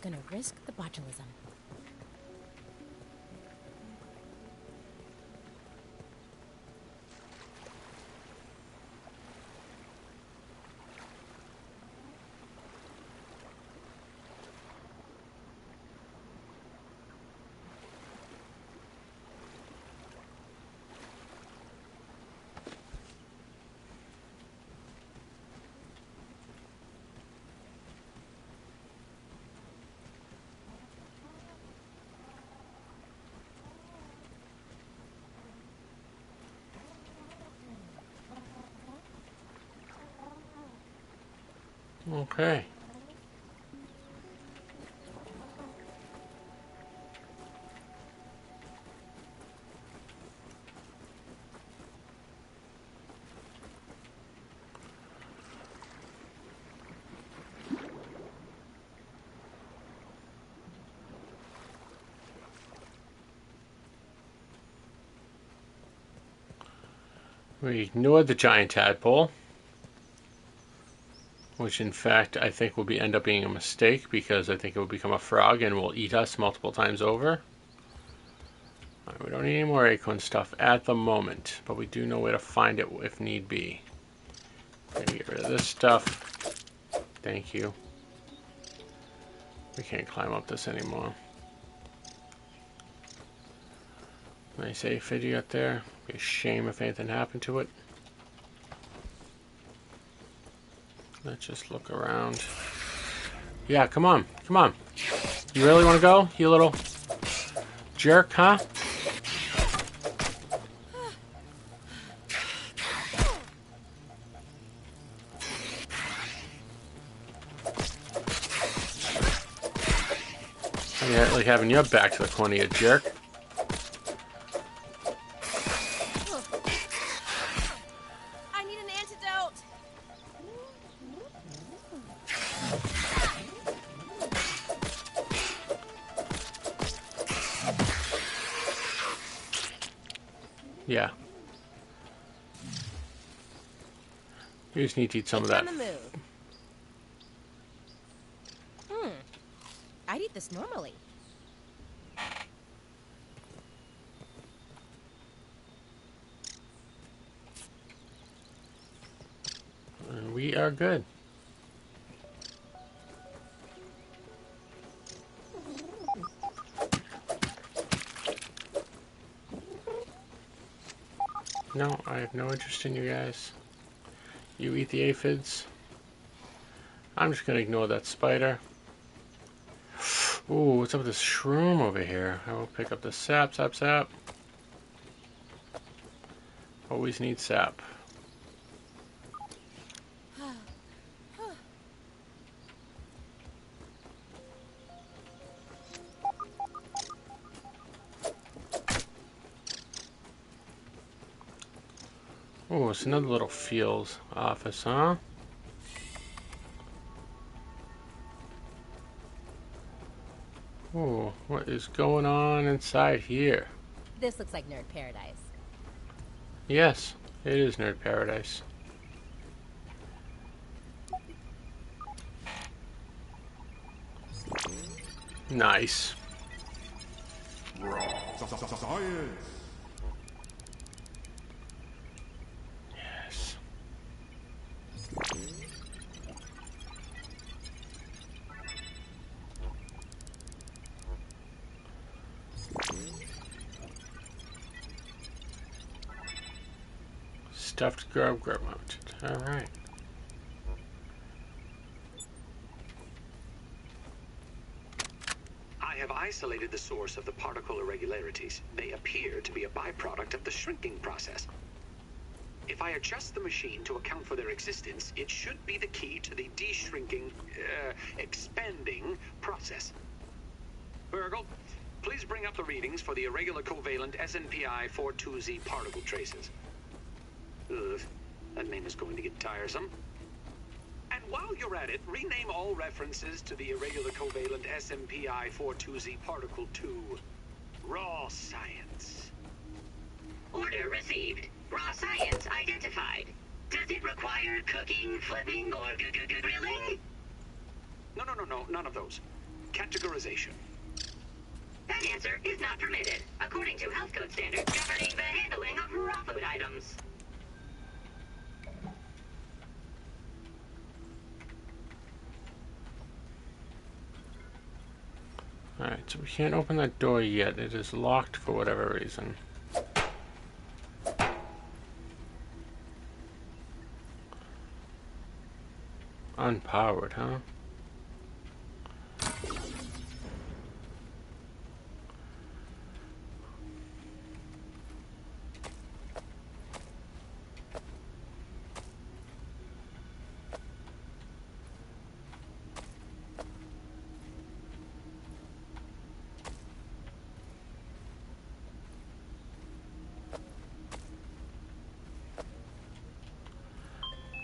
Gonna risk the botulism. Okay. We ignored the giant tadpole, which in fact I think will end up being a mistake because I think it will become a frog and will eat us multiple times over. Right, we don't need any more acorn stuff at the moment, but we do know where to find it if need be. Gonna get rid of this stuff. Thank you. We can't climb up this anymore. Nice aphid you got there. Be a shame if anything happened to it. Let's just look around. Yeah, come on. Come on. You really want to go? You little jerk, huh? Yeah, like having your back to the corner, you jerk. I need an antidote. Yeah. You just need to eat some of that. On the move. I'd eat this normally. And we are good. No, I have no interest in you guys. You eat the aphids. I'm just gonna ignore that spider. Ooh, what's up with this shroom over here? I will pick up the sap, sap, sap. Always need sap. Oh, it's another little field office, huh? Oh, what is going on inside here? This looks like nerd paradise. Yes, it is nerd paradise. Nice. Yes. Stuffed grub mounted. Alright. I have isolated the source of the particle irregularities. They appear to be a byproduct of the shrinking process. If I adjust the machine to account for their existence, it should be the key to the de-shrinking, expanding process. Virgil, please bring up the readings for the irregular covalent SNPI 42Z particle traces. Ugh, that name is going to get tiresome. And while you're at it, rename all references to the irregular covalent SMPI 42Z particle to raw science. Order received. Raw science identified. Does it require cooking, flipping, or grilling? No, none of those. Categorization. That answer is not permitted, according to health code standards governing the handling of raw food items. Alright, so we can't open that door yet. It is locked for whatever reason. Unpowered, huh?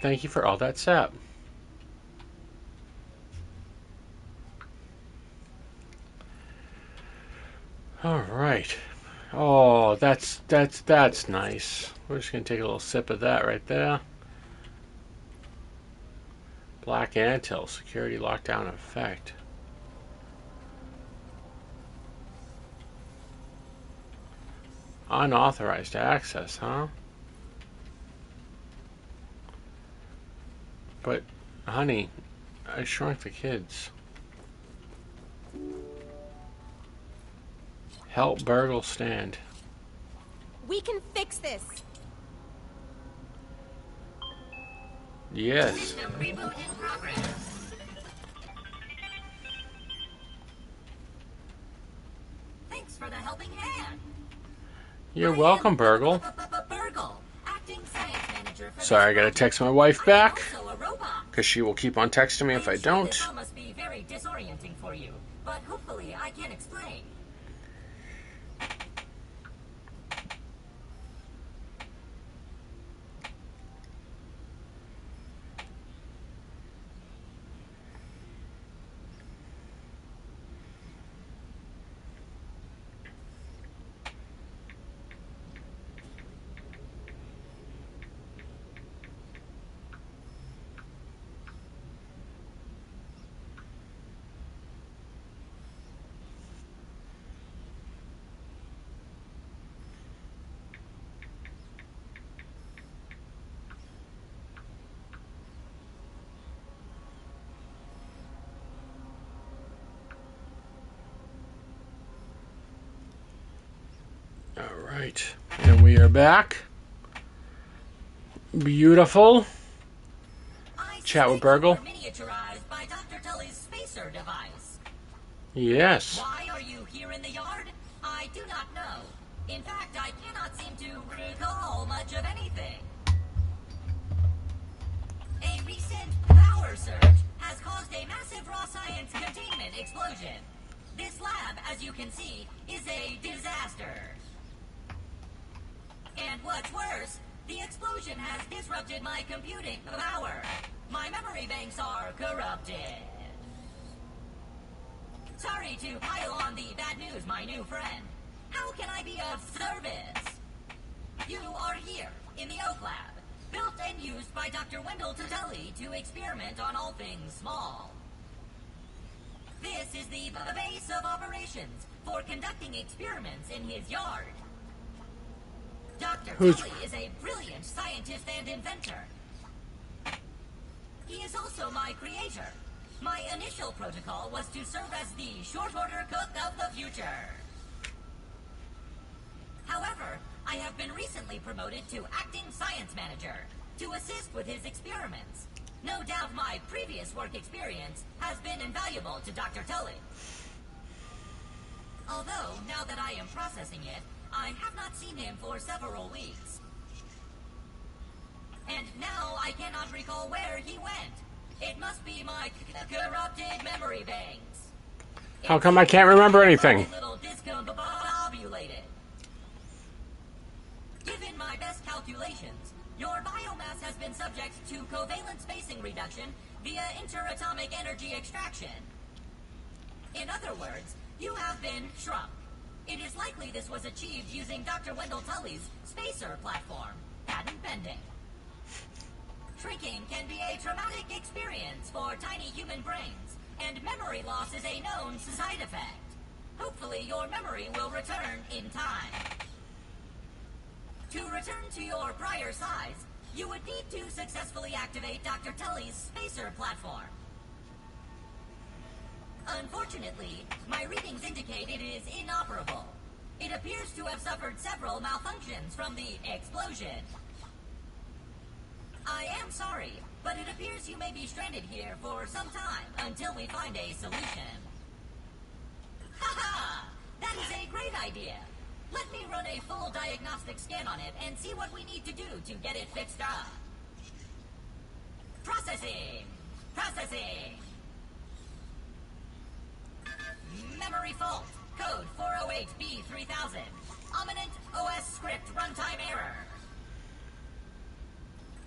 Thank you for all that sap. All right. Oh, that's nice. We're just gonna take a little sip of that right there. Black Antil security lockdown effect. Unauthorized access, huh? But, honey, I shrunk the kids. Help Burgle stand. We can fix this. Yes. System reboot in progress. Thanks for the helping hand. You're welcome, Burgle. Burgle, acting science manager for Sorry, I gotta text my wife I am back, also a robot. because she will keep on texting me if I I'm sure don't. This all must be very disorienting for you, but hopefully I can explain. Alright, and we are back. Beautiful. I Chat with suspect Burgle. you were miniaturized by Dr. Tully's spacer device. Yes. Why are you here in the yard? I do not know. In fact, I cannot seem to recall much of anything. A recent power surge has caused a massive raw science containment explosion. This lab, as you can see, is a disaster. And what's worse, the explosion has disrupted my computing power. My memory banks are corrupted. Sorry to pile on the bad news, my new friend. How can I be of service? You are here, in the Oak Lab, built and used by Dr. Wendell Tuteli to experiment on all things small. This is the base of operations for conducting experiments in his yard. Dr. Tully is a brilliant scientist and inventor. He is also my creator. My initial protocol was to serve as the short order cook of the future. However, I have been recently promoted to acting science manager to assist with his experiments. No doubt my previous work experience has been invaluable to Dr. Tully. Although, now that I am processing it, I have not seen him for several weeks. And now I cannot recall where he went. It must be my corrupted memory banks. How come I can't remember anything? Little discombobulated. Given my best calculations, your biomass has been subject to covalent spacing reduction via interatomic energy extraction. In other words, you have been shrunk. It is likely this was achieved using Dr. Wendell Tully's spacer platform, patent pending. Shrinking can be a traumatic experience for tiny human brains, and memory loss is a known side effect. Hopefully your memory will return in time. To return to your prior size, you would need to successfully activate Dr. Tully's spacer platform. Unfortunately, my readings indicate it is inoperable. It appears to have suffered several malfunctions from the explosion. I am sorry, but it appears you may be stranded here for some time until we find a solution. Haha! That is a great idea! Let me run a full diagnostic scan on it and see what we need to do to get it fixed up. Processing! Processing! Memory fault. Code 408B3000. Ominent OS script runtime error.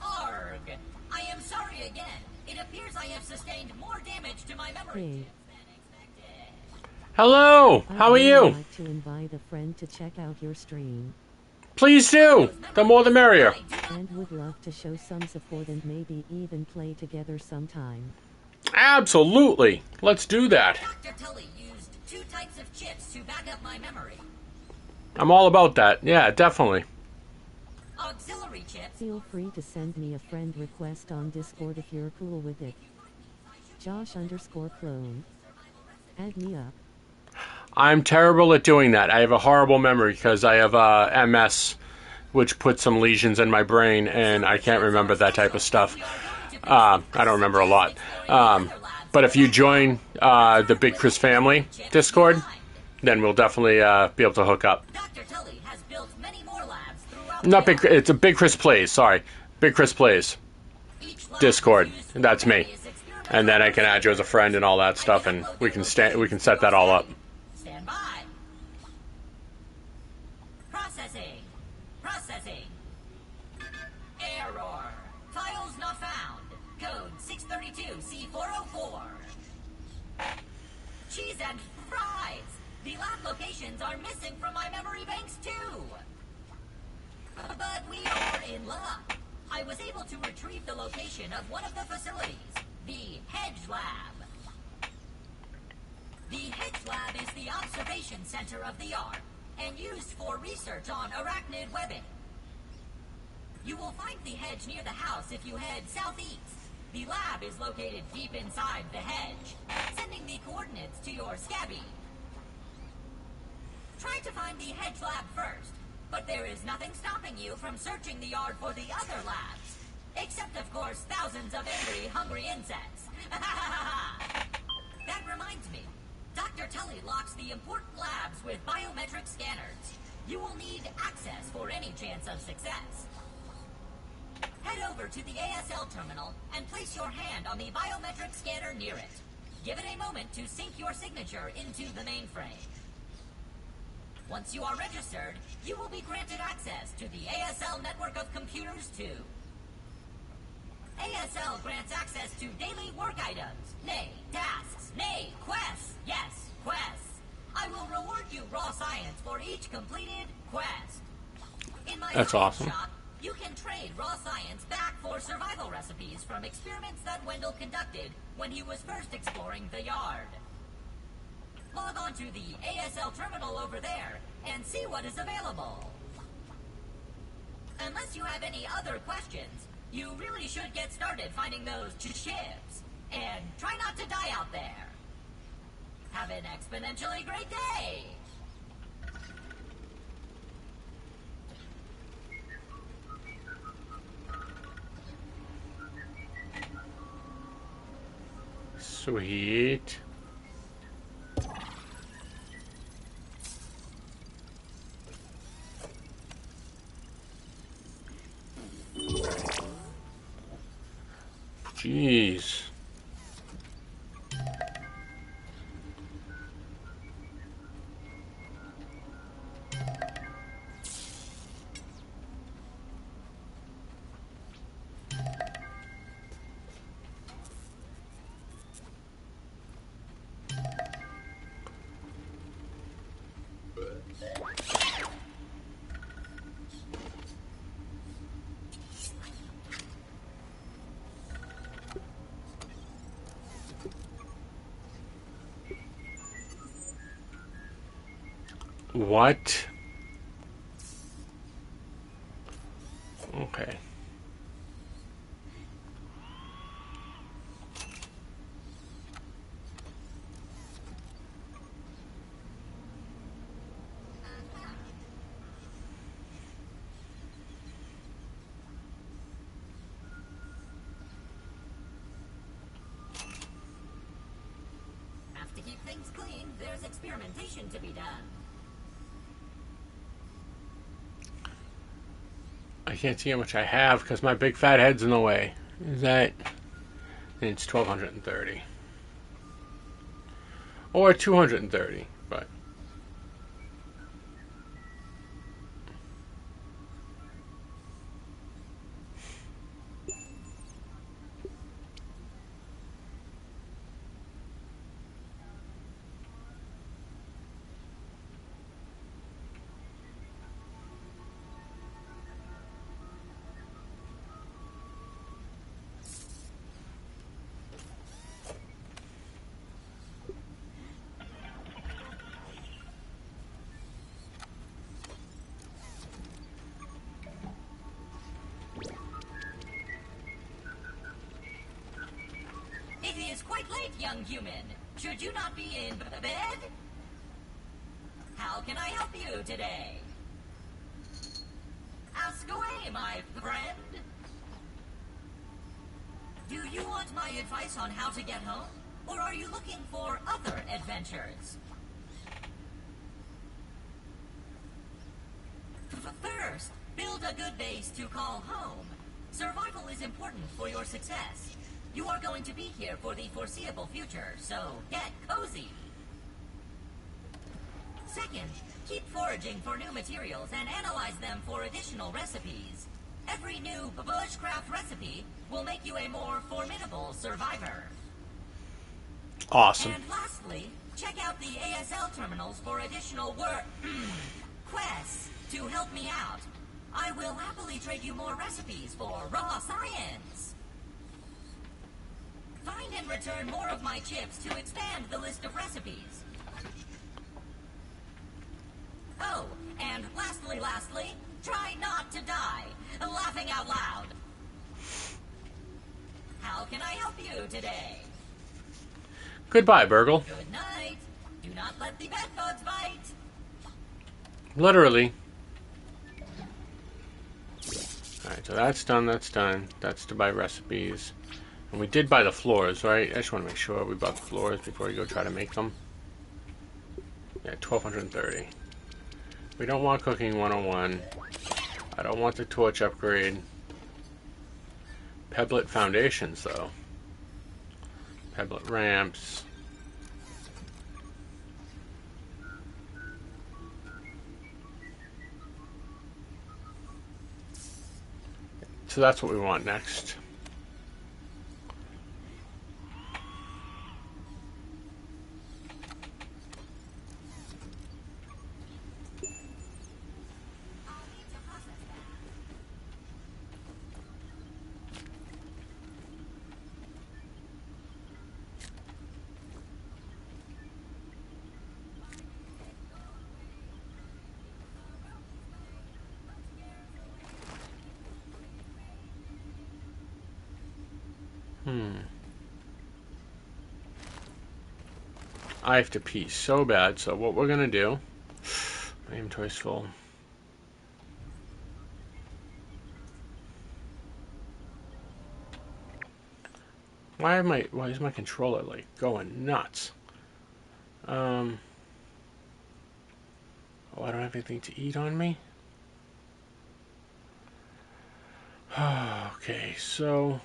Arg! I am sorry again. It appears I have sustained more damage to my memory Hey. chips than expected. Hello, how are you? I'd like to invite a friend to check out your stream, Please do. The more the merrier. and would love to show some support and maybe even play together sometime. Absolutely. Let's do that. Dr. Tully used 2 types of chips to back up my memory. I'm all about that. Yeah, definitely. Auxiliary chips. Feel free to send me a friend request on Discord if you're cool with it. Josh_clone. Add me up. I'm terrible at doing that. I have a horrible memory because I have MS, which puts some lesions in my brain, and I can't remember that type of stuff. I don't remember a lot. But if you join the Big Kris family Discord, then we'll definitely be able to hook up. Dr. Tully has built many more labs throughout Not the Big. It's a Big Kris Plays. Sorry, Big Kris Plays Each lab Discord. is used for That's me. various experimental And then I can add you as a friend and all that stuff, and we can set that all up. Stand by. Processing. Processing. Error. Files not found. Code 632C404. Cheese and fries. The lab locations are missing from my memory banks too. But we are in luck. I was able to retrieve the location of one of the facilities, the Hedge Lab. The Hedge Lab is the observation center of the yard and used for research on arachnid webbing. You will find the hedge near the house if you head southeast. The lab is located deep inside the hedge, sending the coordinates to your scabby. Try to find the Hedge Lab first, but there is nothing stopping you from searching the yard for the other labs. Except, of course, thousands of angry, hungry insects. That reminds me. Dr. Tully locks the important labs with biometric scanners. You will need access for any chance of success. Head over to the ASL terminal and place your hand on the biometric scanner near it. Give it a moment to sync your signature into the mainframe. Once you are registered, you will be granted access to the ASL network of computers too. ASL grants access to daily work items, nay, tasks, nay, quests. Yes, quests. I will reward you raw science for each completed quest. In my That's science awesome. shop, you can trade raw science back for survival recipes from experiments that Wendell conducted when he was first exploring the yard. Log on to the ASL terminal over there and see what is available. Unless you have any other questions, you really should get started finding those chips. And try not to die out there. Have an exponentially great day! Sweet. Jeez. What? Okay. Have to keep things clean. There's experimentation to be done. I can't see how much I have because my big fat head's in the way. Is that... It's 1,230. Or 230, but... It is quite late, young human. Should you not be in bed? How can I help you today? Ask away, my friend. Do you want my advice on how to get home? Or are you looking for other adventures? First, build a good base to call home. Survival is important for your success. You are going to be here for the foreseeable future, so get cozy. Second, keep foraging for new materials and analyze them for additional recipes. Every new bushcraft recipe will make you a more formidable survivor. Awesome. And lastly, check out the ASL terminals for additional quests to help me out. I will happily trade you more recipes for raw science. Find and return more of my chips to expand the list of recipes. Oh, and lastly, try not to die. Laughing out loud. How can I help you today? Goodbye, Burgle. Good night. Do not let the bedbugs bite. Literally. Alright, so that's done, that's done. That's to buy recipes. And we did buy the floors, right? I just want to make sure we bought the floors before we go try to make them. Yeah, 1,230. We don't want cooking 101. I don't want the torch upgrade. Pebblet foundations, though. Pebblet ramps. So that's what we want next. I have to pee so bad, so what we're gonna do... My inventory's full. Why is my controller like going nuts? Oh, I don't have anything to eat on me? Okay, so...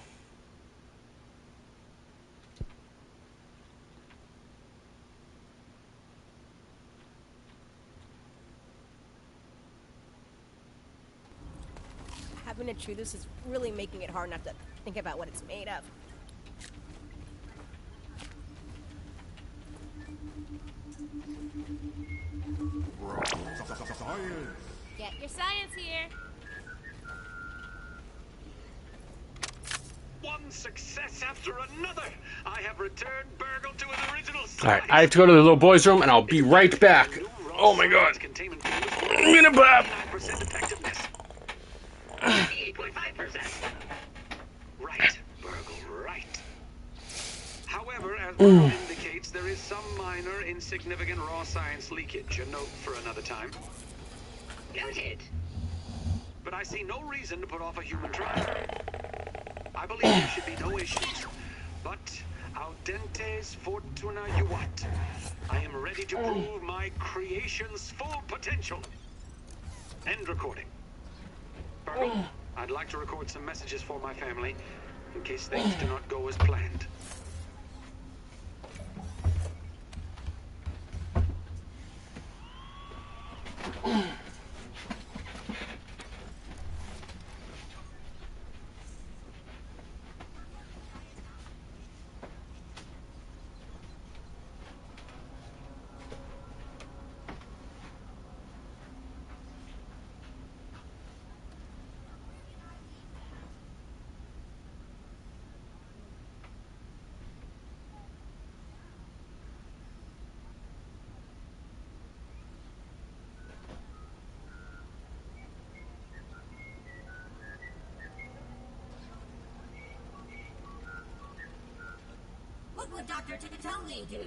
Having to chew this is really making it hard not to think about what it's made of. Get your science here. One success after another. I have returned Burgle to his original size. Alright, I have to go to the little boy's room and I'll be right back. New raw Oh my god. Containment field is I'm gonna pop. 99% effectiveness. 88.5%. Right, Burgle, right. However, as Burgle indicates, there is some minor, insignificant raw science leakage. A note for another time. Noted. But I see no reason to put off a human trial. I believe there should be no issues. But audentes fortuna juvat. I am ready to prove my creation's full potential. End recording. Burgle, I'd like to record some messages for my family in case things do not go as planned. What would Dr. Titelli do?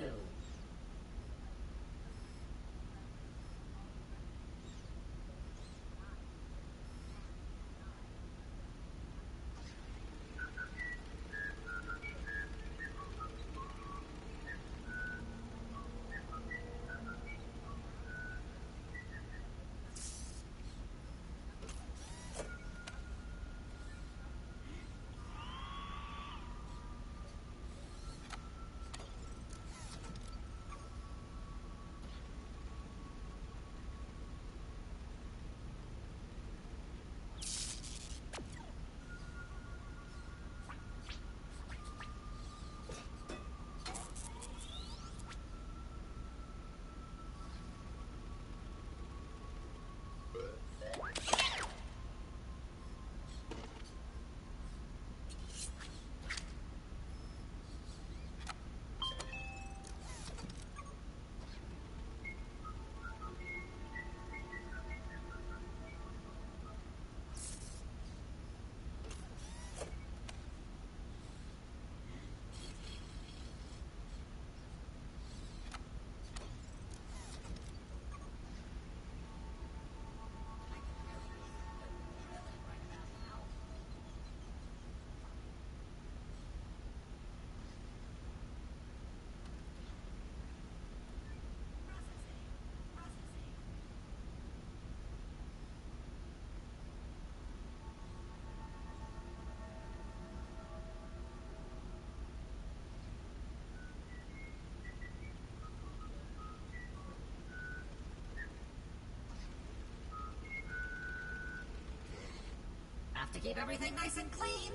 Have to keep everything nice and clean.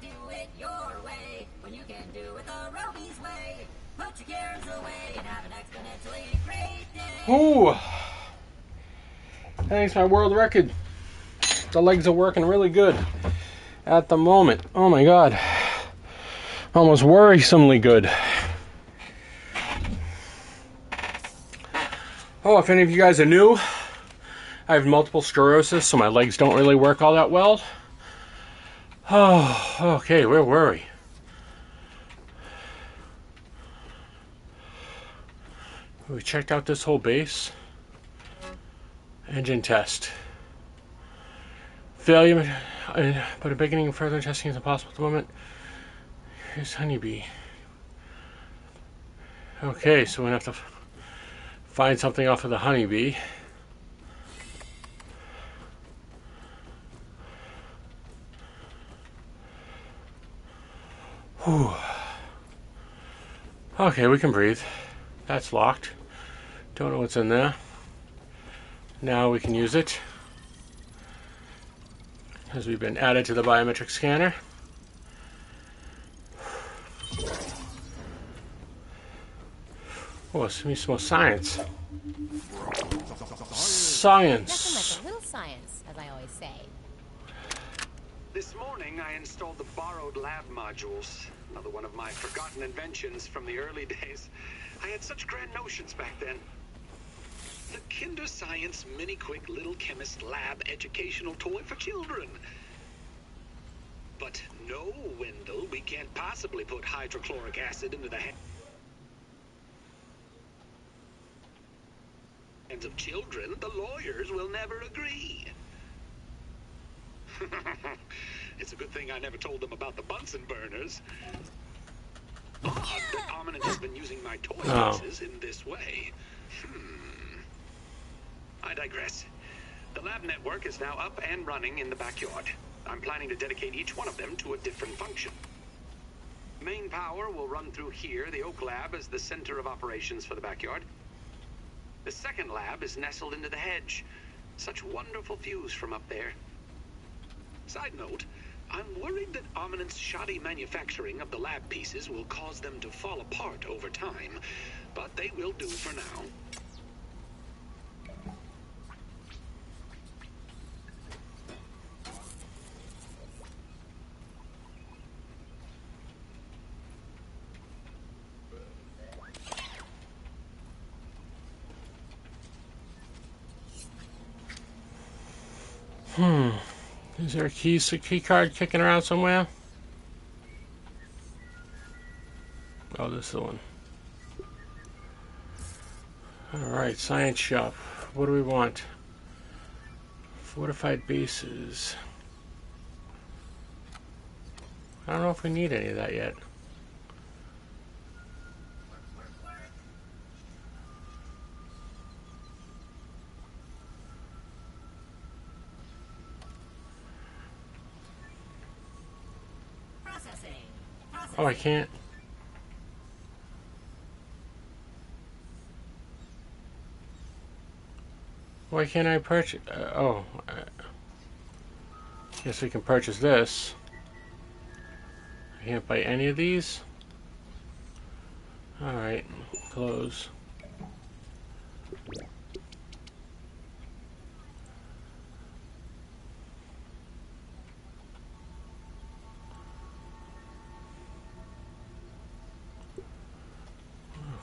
do it your way when you can do it the Roby's way? Put your cares away and have an exponentially great day. Ooh. Thanks, my world record. The legs are working really good at the moment. Oh my god. Almost worrisomely good. Oh, if any of you guys are new, I have multiple sclerosis, so my legs don't really work all that well. Oh, okay, where were we? We checked out this whole base. Engine test. Failure, but a beginning of further testing is impossible at the moment. Here's Honeybee. Okay, so we're going to have to find something off of the Honeybee. Whew. Okay, we can breathe. That's locked. Don't know what's in there. Now we can use it, as we've been added to the biometric scanner. Oh, it's some more science. Science. Nothing like a little science, as I always say. This morning, I installed the borrowed lab modules. Another one of my forgotten inventions from the early days. I had such grand notions back then. The Kinder Science Mini Quick Little Chemist Lab educational toy for children. But no, Wendell, we can't possibly put hydrochloric acid into the hands of children. The lawyers will never agree. It's a good thing I never told them about the Bunsen burners. Odd that Armament has been using my toy boxes in this way. I digress. The lab network is now up and running in the backyard. I'm planning to dedicate each one of them to a different function. Main power will run through here. The Oak Lab is the center of operations for the backyard. The second lab is nestled into the hedge. Such wonderful views from up there. Side note, I'm worried that Armament's shoddy manufacturing of the lab pieces will cause them to fall apart over time, but they will do for now. Is there a key card kicking around somewhere? Oh, this is the one. Alright, science shop. What do we want? Fortified bases. I don't know if we need any of that yet. Oh, I can't. Why can't I purchase? Guess we can purchase this. I can't buy any of these. Alright, close.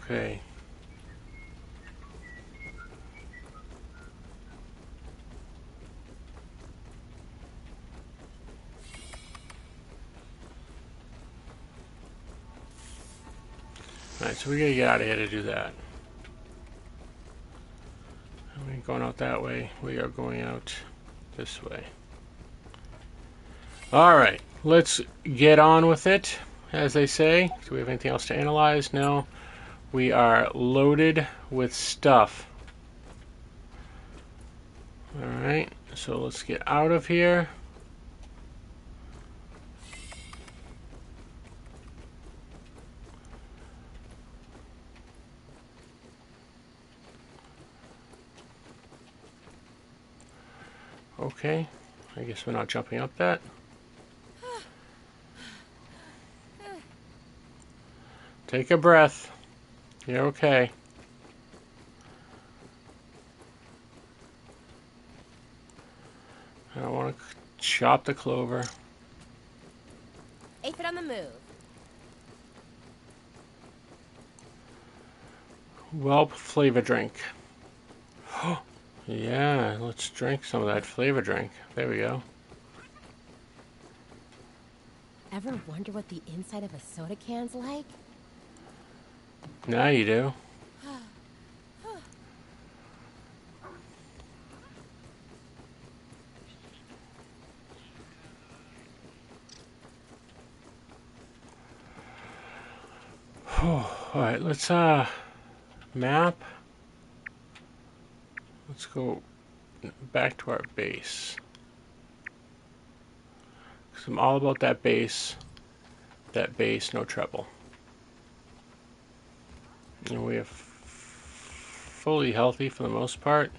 Okay. Alright, so we gotta get out of here to do that. We ain't going out that way. We are going out this way. Alright, let's get on with it, as they say. Do we have anything else to analyze? No. We are loaded with stuff. Alright, so let's get out of here. Okay, I guess we're not jumping up that. Take a breath. You're okay. I don't want to chop the clover. Aphid on the move. Whelp flavor drink. Yeah, let's drink some of that flavor drink. There we go. Ever wonder what the inside of a soda can's like? Now you do. Alright, let's map. Let's go back to our base. 'Cause I'm all about that base. That base, no trouble. And we are fully healthy for the most part.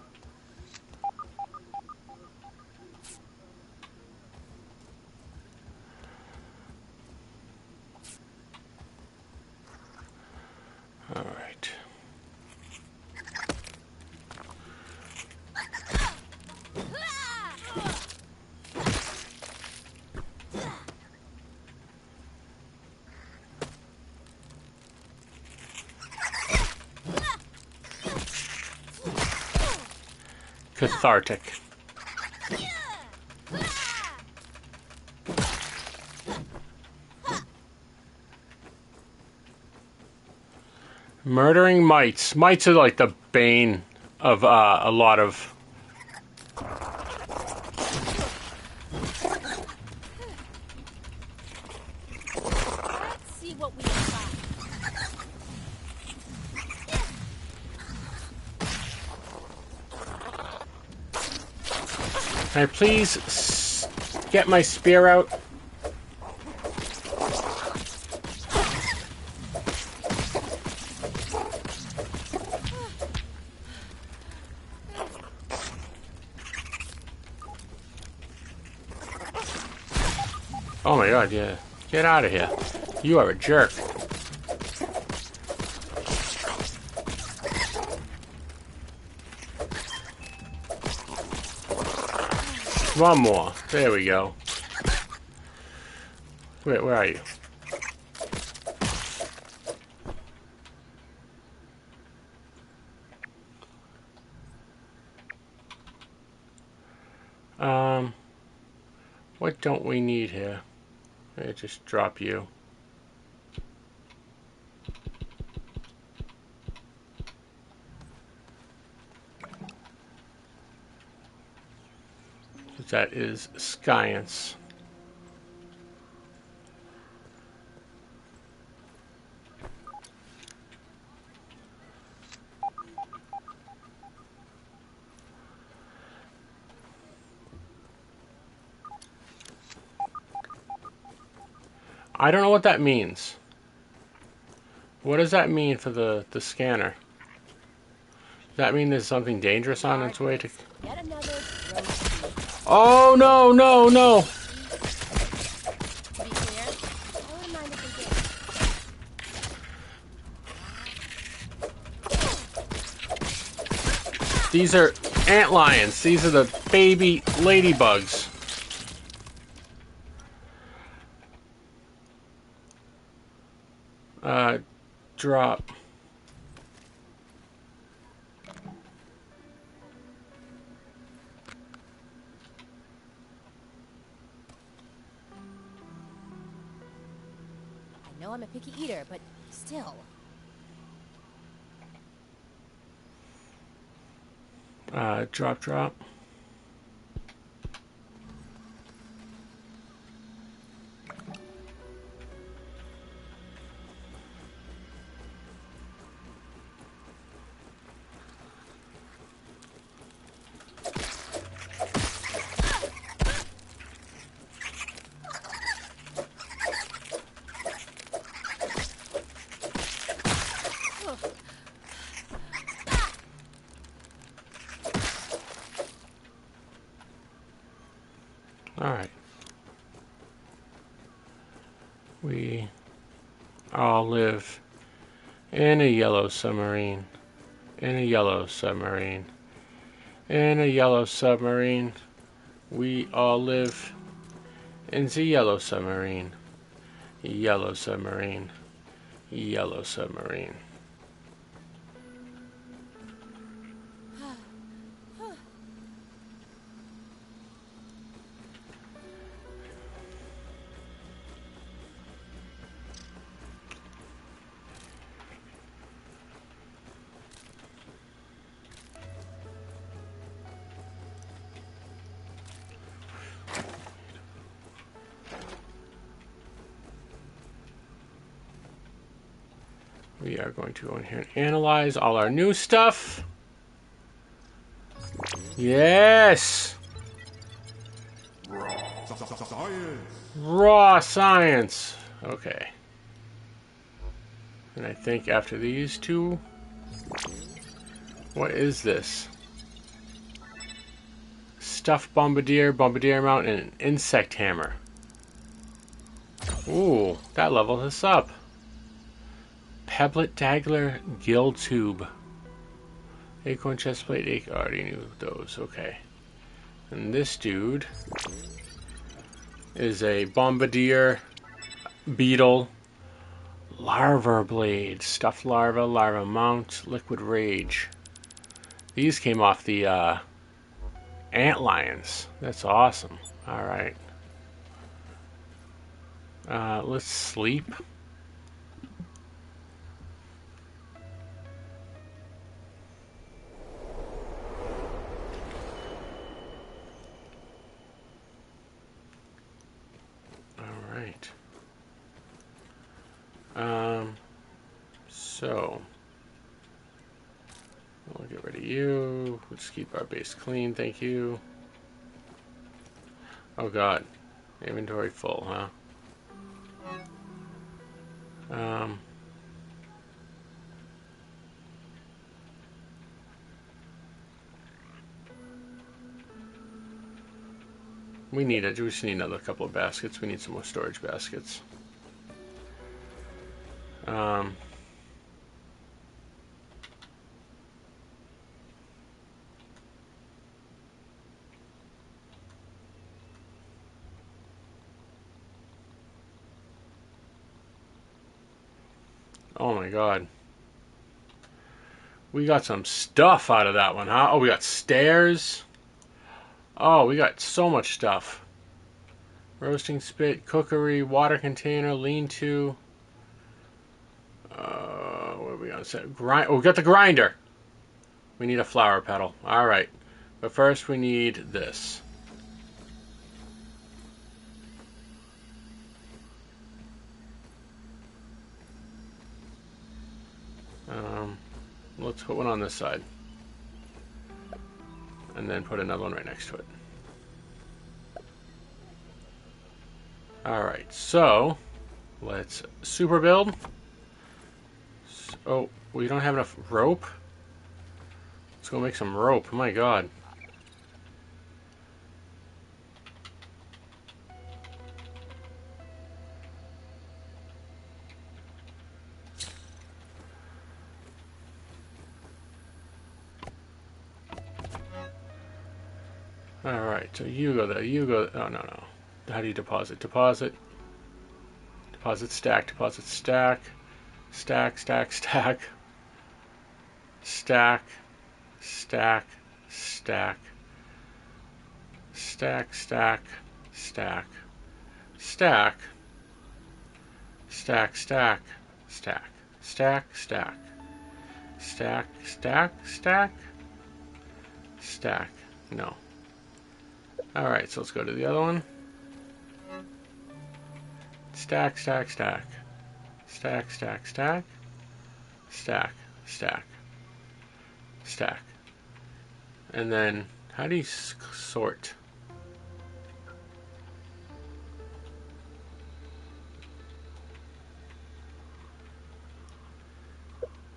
Alright. Cathartic. Murdering mites. Mites are like the bane of a lot of... Let's see what we can find. Can I please get my spear out? Oh my god, yeah. Get out of here. You are a jerk. One more. There we go. Where are you? What don't we need here? I just drop you. That is science. I don't know what that means. What does that mean for the scanner? Does that mean there's something dangerous on its way to... Yet another roast. Oh, no, no, no! To be clear, I wouldn't mind if we did. These are antlions. These are the baby ladybugs. Drop. I know I'm a picky eater, but still. Drop. Alright. We all live In a yellow submarine. In a yellow submarine. In a yellow submarine. We all live in the yellow submarine. Yellow submarine. Yellow submarine. We are going to go in here and analyze all our new stuff. Yes! Raw science! Okay. And I think after these two... What is this? Stuffed bombardier, bombardier mount, and an insect hammer. Ooh, that levels us up. Pebblet Dagger Gill Tube. Acorn chestplate, already knew those, okay. And this dude is a bombardier beetle larva blade. Stuffed larva, larva mount, liquid rage. These came off the ant lions. That's awesome. Alright. Let's sleep. Alright. So we'll get rid of you. Let's keep our base clean, thank you. Oh god. Inventory full, huh? We just need another couple of baskets. We need some more storage baskets. Oh my god. We got some stuff out of that one, huh? Oh, we got stairs. Oh, we got so much stuff. Roasting spit, cookery, water container, lean-to. What are we gonna say? Oh, we got the grinder. We need a flower petal. Alright. But first we need this. Let's put one on this side. And then put another one right next to it. Alright, so let's super build. Oh, we don't have enough rope? Let's go make some rope. Oh my god. Alright, so you go there, you go. Oh, no. How do you deposit? Deposit. Deposit stack, deposit stack. Stack, stack, stack. Stack. Stack. Stack. Stack, stack. Stack. Stack. Stack, stack. Stack. Stack, stack. Stack, stack, stack. Stack. No. Alright, so let's go to the other one. Stack, stack, stack. Stack, stack, stack. Stack, stack. Stack. And then, how do you sort?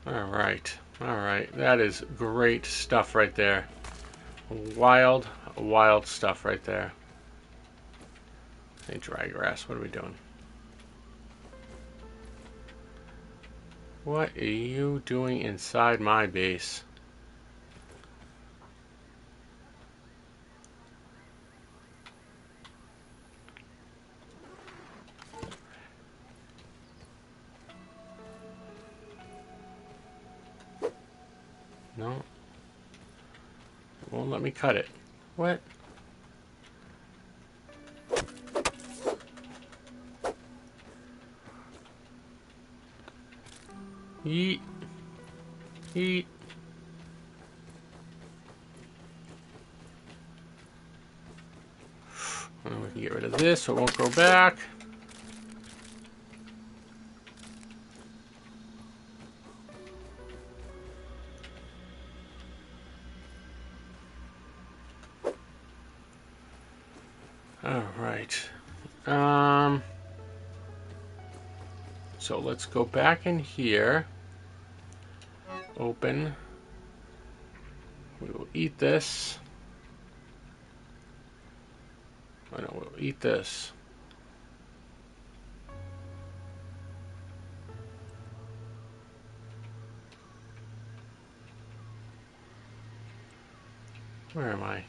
Alright, alright. That is great stuff right there. Wild stuff right there. Hey, dry grass, what are we doing? What are you doing inside my base? No. It won't let me cut it. What? Yeet. Yeet. And we can get rid of this so it won't go back. All right. So let's go back in here. Open. We will eat this. Oh no, we'll eat this. Where am I?